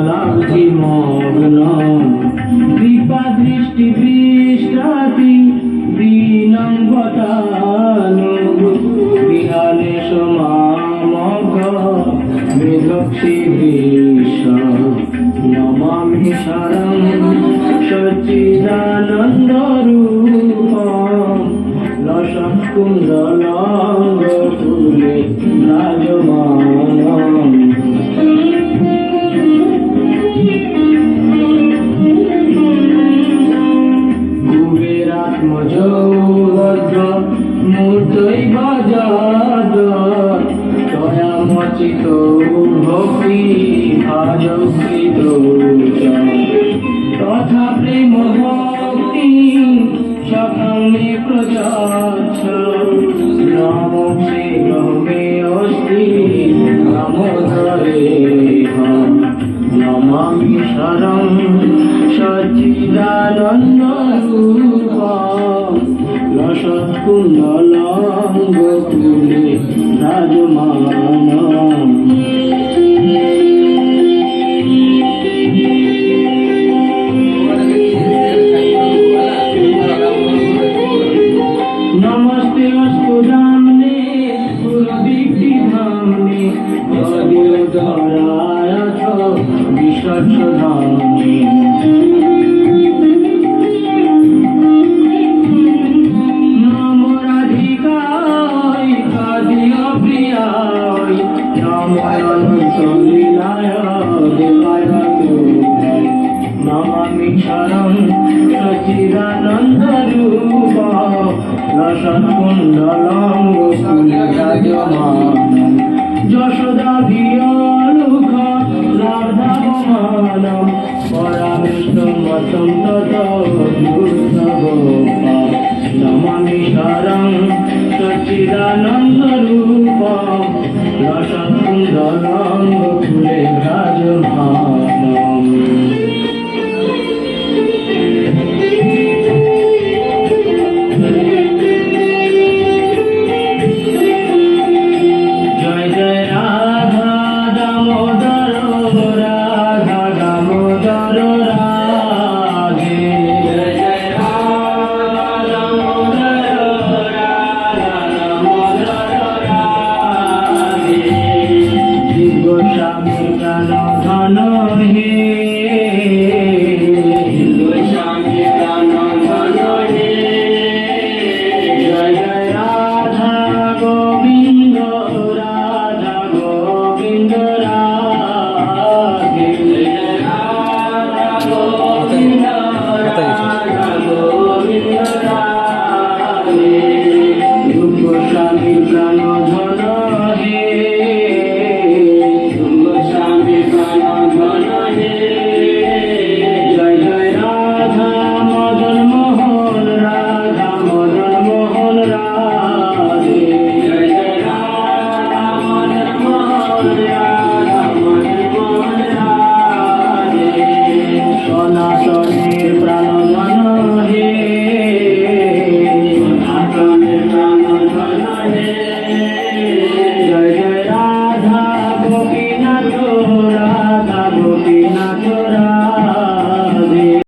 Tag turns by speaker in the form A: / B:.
A: লাভি মগ্ন কৃপা দৃষ্টি পৃষ্ঠাতি দীনঙ্গতানু বিহানে সমামগ মেধক্ষী ভীষ নমামি শরং সচ্চিদানন্দ রূপম লসৎকুণ্ডলঙ্গ ফুলে রাজমানম কুবেরাত্মজৌবদ্র মূর্তৈব যদ তয়ামচিত ভক্তি ভাজকৃত তথা প্রেম ভক্তি সকামে প্রজাচ্ছ নাম শ্রী রমে অস্তি নামধরে নমামি শরং সচ্চিদানন্দ রূপম লসৎকুণ্ডলঙ্গ ফুলে রাজমানম नमस्ते अस्तु धामने गुरुदीप्ति धामने अदिलधराय च विश्वच्छ धामने नमो राधिकाय कादिय प्रियाय नमो अनंत लीलाय देवाय नमामि शरणं सच्चिदानन्द रूपम् लसत्कुण्डलं कुलराजमानं यशोदा भियलुख राधावमानं